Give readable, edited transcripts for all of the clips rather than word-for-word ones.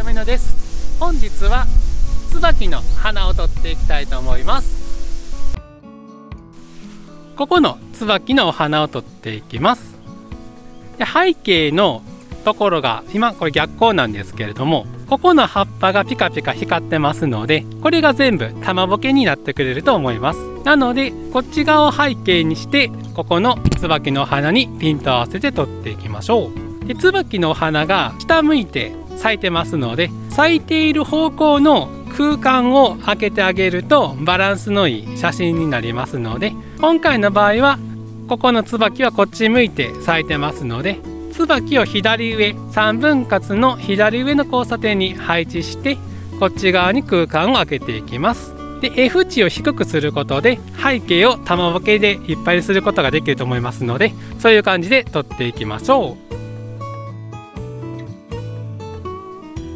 梅野です。本日は椿の花を撮っていきたいと思います。ここの椿のお花を撮っていきます。で、背景のところが今これ逆光なんですけれども、ここの葉っぱがピカピカ光ってますので、これが全部玉ボケになってくれると思います。なのでこっち側を背景にして、ここの椿の花にピントを合わせて撮っていきましょう。で、椿のお花が下向いて咲いてますので、咲いている方向の空間を空けてあげるとバランスのいい写真になりますので、今回の場合はここの椿はこっち向いて咲いてますので、椿を左上3分割の左上の交差点に配置して、こっち側に空間を空けていきます。で、F 値を低くすることで背景を玉ボケでいっぱいにすることができると思いますので、そういう感じで撮っていきましょう。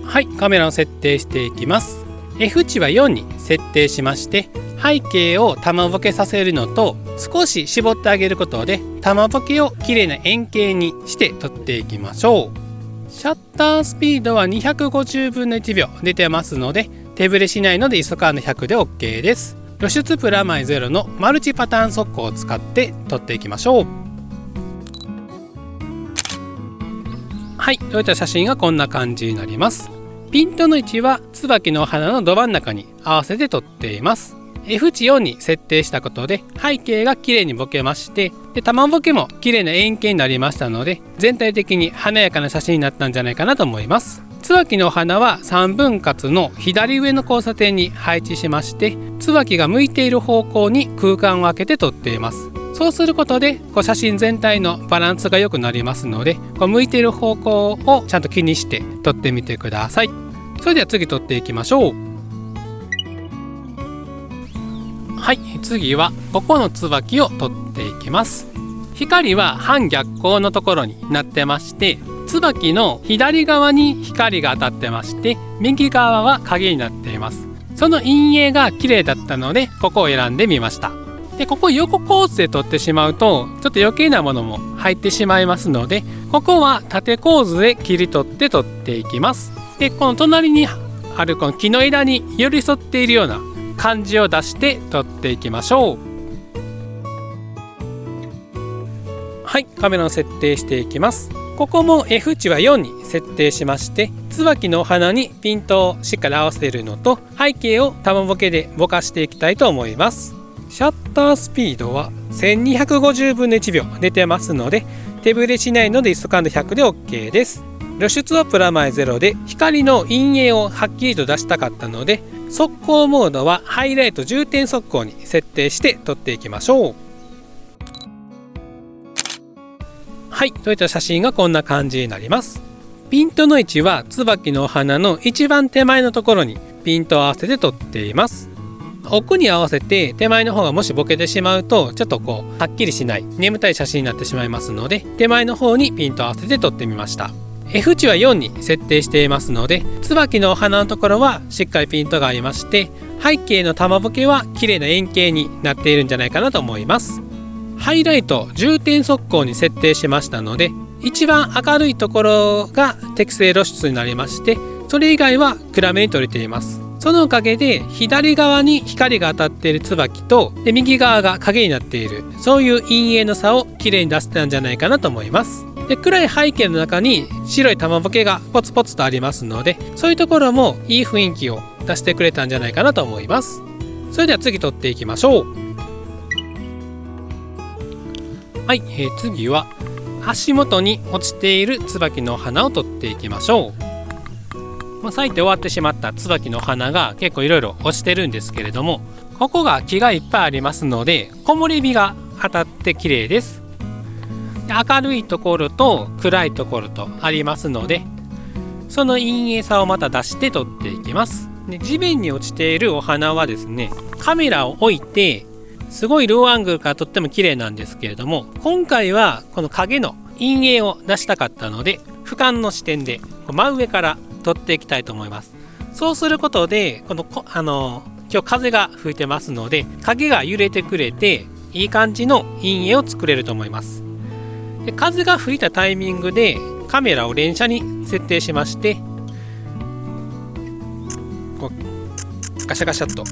はい、カメラを設定していきます。 F 値は4に設定しまして、背景を玉ボケさせるのと少し絞ってあげることで玉ボケを綺麗な円形にして撮っていきましょう。シャッタースピードは250分の1秒出てますので、手ブレしないので ISO カーの100で OK です。露出プラマイゼロのマルチパターン速攻を使って撮っていきましょう。はい、撮れた写真がこんな感じになります。ピントの位置は椿の花のど真ん中に合わせて撮っています。F 値4に設定したことで背景が綺麗にボケまして、で、玉ボケも綺麗な円形になりましたので、全体的に華やかな写真になったんじゃないかなと思います。椿の花は3分割の左上の交差点に配置しまして、椿が向いている方向に空間を空けて撮っています。そうすることで写真全体のバランスが良くなりますので、向いている方向をちゃんと気にして撮ってみてください。それでは次撮っていきましょう。はい、次はここの椿を撮っていきます。光は反逆光のところになってまして、椿の左側に光が当たってまして、右側は影になっています。その陰影が綺麗だったのでここを選んでみました。で、ここ横構図で撮ってしまうとちょっと余計なものも入ってしまいますので、ここは縦構図で切り取って撮っていきます。で、この隣にあるこの木の枝に寄り添っているような感じを出して撮っていきましょう。はい、カメラを設定していきます。ここも F 値は4に設定しまして、椿のお花にピントをしっかり合わせるのと背景を玉ボケでぼかしていきたいと思います。シャッタースピードは1250分の1秒出てますので、手ブレしないので ISO 感度100で OK です。露出はプラマイゼロで光の陰影をはっきりと出したかったので、速攻モードはハイライト重点速攻に設定して撮っていきましょう。はい、撮れた写真がこんな感じになります。ピントの位置は椿のお花の一番手前のところにピントを合わせて撮っています。奥に合わせて手前の方がもしボケてしまうとちょっとはっきりしない眠たい写真になってしまいますので、手前の方にピントを合わせて撮ってみました。F 値は4に設定していますので、椿のお花のところはしっかりピントが合いまして、背景の玉ボケは綺麗な円形になっているんじゃないかなと思います。ハイライト重点速攻に設定しましたので、一番明るいところが適正露出になりまして、それ以外は暗めに撮れています。そのおかげで左側に光が当たっている椿と右側が影になっている、そういう陰影の差を綺麗に出せたんじゃないかなと思います。で、暗い背景の中に白い玉ボケがポツポツとありますので、そういうところもいい雰囲気を出してくれたんじゃないかなと思います。それでは次撮っていきましょう。はい、次は足元に落ちている椿の花を撮っていきましょう。咲いて終わってしまった椿の花が結構いろいろ落ちてるんですけれども、ここが木がいっぱいありますので木漏れ日が当たって綺麗です。明るいところと暗いところとありますので、その陰影さをまた出して撮っていきます。で、地面に落ちているお花はですね、カメラを置いてすごいローアングルからとっても綺麗なんですけれども、今回はこの影の陰影を出したかったので、俯瞰の視点で真上から撮っていきたいと思います。そうすることで今日風が吹いてますので、影が揺れてくれていい感じの陰影を作れると思います。で、風が吹いたタイミングでカメラを連写に設定しまして、ガシャガシャっと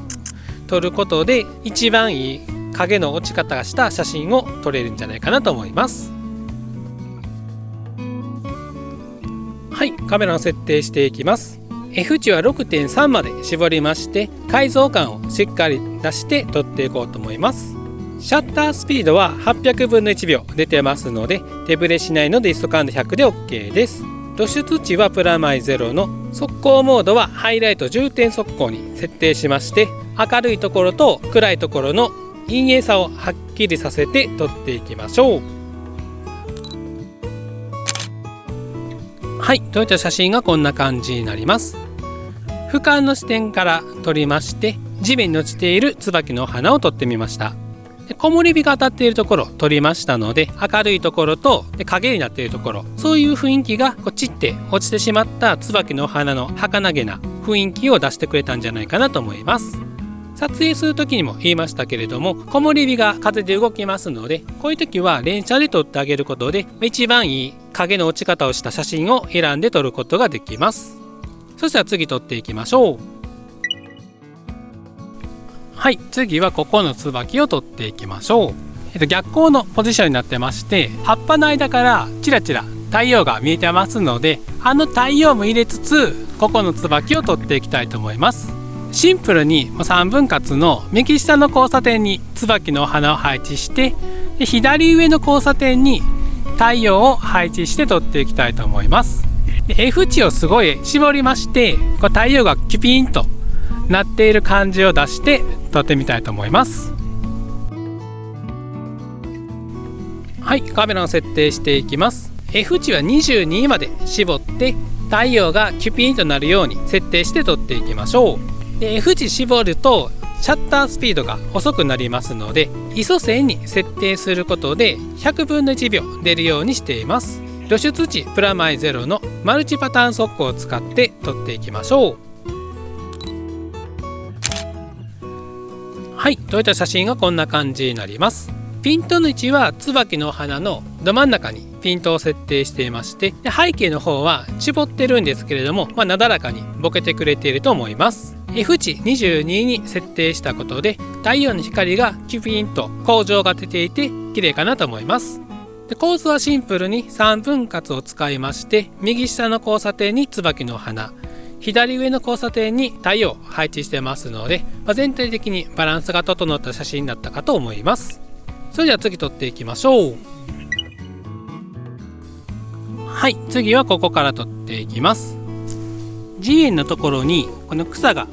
撮ることで一番いい影の落ち方がした写真を撮れるんじゃないかなと思います。はい、カメラの設定していきます。F 値は 6.3 まで絞りまして、解像感をしっかり出して撮っていこうと思います。シャッタースピードは800分の1秒出てますので、手ブレしないので ISO 感度100で OK です。露出値はプラマイ0の速攻モードはハイライト重点速攻に設定しまして、明るいところと暗いところの陰影差をはっきりさせて撮っていきましょう。はい、撮れた写真がこんな感じになります。俯瞰の視点から撮りまして、地面に落ちている椿の花を撮ってみました。で木漏れ日が当たっているところを撮りましたので、明るいところと影になっているところ、そういう雰囲気が散って落ちてしまった椿の花の儚げな雰囲気を出してくれたんじゃないかなと思います。撮影する時にも言いましたけれども、木漏れ日が風で動きますので、こういう時は連写で撮ってあげることで一番いい影の落ち方をした写真を選んで撮ることができます。そしたら次撮っていきましょう。はい、次はここの椿を撮っていきましょう。逆光のポジションになってまして、葉っぱの間からチラチラ太陽が見えてますので、太陽も入れつつここの椿を撮っていきたいと思います。シンプルに3分割の右下の交差点に椿のお花を配置して、左上の交差点に太陽を配置して撮っていきたいと思います。F 値をすごい絞りまして、太陽がキュピーンとなっている感じを出して撮ってみたいと思います。はい、カメラの設定していきます。F 値は22まで絞って太陽がキュピーンとなるように設定して撮っていきましょう。で F 値絞るとシャッタースピードが遅くなりますので、ISO 1000に設定することで100分の1秒出るようにしています。露出値プラマイ0のマルチパターン速攻を使って撮っていきましょう。はい、撮れた写真がこんな感じになります。ピントの位置は椿の花のど真ん中にピントを設定していまして、背景の方は絞ってるんですけれども、なだらかにボケてくれていると思います。F 値22に設定したことで太陽の光がキュピンと光場が出ていて綺麗かなと思います。で構図はシンプルに3分割を使いまして、右下の交差点に椿の花、左上の交差点に太陽を配置してますので、全体的にバランスが整った写真になったかと思います。それでは次撮っていきましょう。はい、次はここから撮っていきます。地面のところにこの草が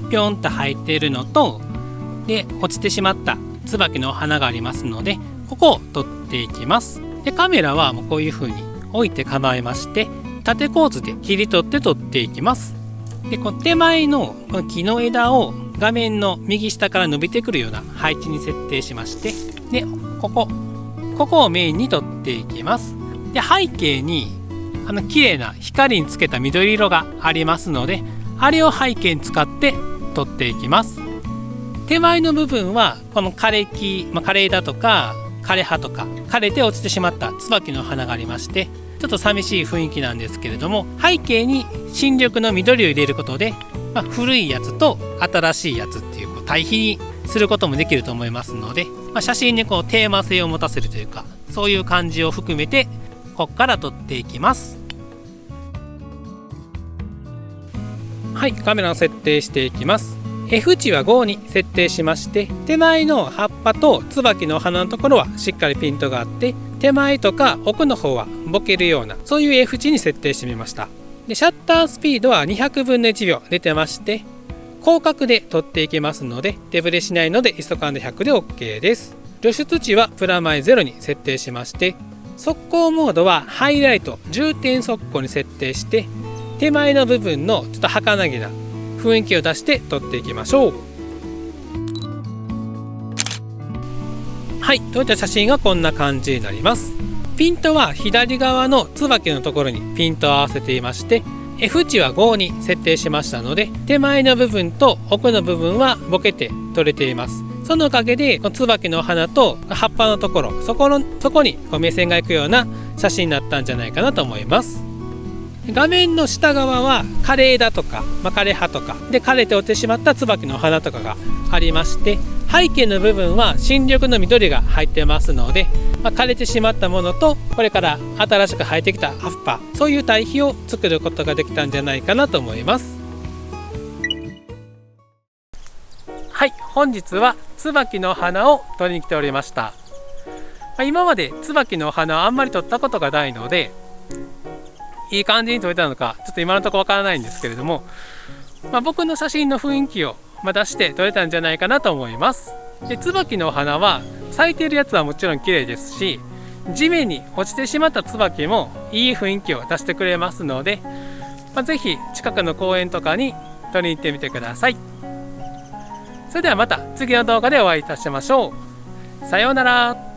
ぴょんと生えているのと、で落ちてしまった椿の花がありますので、ここを撮っていきます。でカメラはもうこういう風に置いて構えまして、縦構図で切り取って撮っていきます。でこの手前のこの木の枝を画面の右下から伸びてくるような配置に設定しまして、でここをメインに撮っていきます。で背景に綺麗な光につけた緑色がありますので、あれを背景に使って撮っていきます。手前の部分はこの枯れ木、枯れ枝とか枯れ葉とか枯れて落ちてしまった椿の花がありまして、ちょっと寂しい雰囲気なんですけれども、背景に新緑の緑を入れることで、古いやつと新しいやつっていう対比にすることもできると思いますので、写真にテーマ性を持たせるというか、そういう感じを含めてここから撮っていきます。はい、カメラを設定していきます。F 値は5に設定しまして、手前の葉っぱと椿の花のところはしっかりピントがあって、手前とか奥の方はボケるような、そういう F 値に設定してみました。でシャッタースピードは200分の1秒出てまして、広角で撮っていきますので手ブレしないので ISO 感度100で OK です。露出値はプラマイ0に設定しまして、速攻モードはハイライト重点速攻に設定して、手前の部分のちょっと儚げな雰囲気を出して撮っていきましょう。はい、撮れた写真がこんな感じになります。ピントは左側の椿のところにピントを合わせていまして、F 値は5に設定しましたので、手前の部分と奥の部分はボケて撮れています。そのおかげでこの椿の花と葉っぱのところ、そこに目線がいくような写真になったんじゃないかなと思います。画面の下側は枯れ枝とか、枯れ葉とかで枯れて落ちてしまった椿の花とかがありまして、背景の部分は新緑の緑が入ってますので、枯れてしまったものとこれから新しく生えてきた葉っぱ、そういう対比を作ることができたんじゃないかなと思います。はい、本日は椿の花を取りに来ておりました。今まで椿の花はあんまり取ったことがないので、いい感じに撮れたのかちょっと今のところわからないんですけれども、僕の写真の雰囲気を出して撮れたんじゃないかなと思います。で、椿の花は咲いているやつはもちろん綺麗ですし、地面に落ちてしまった椿もいい雰囲気を出してくれますので、ぜひ近くの公園とかに撮りに行ってみてください。それではまた次の動画でお会いいたしましょう。さようなら。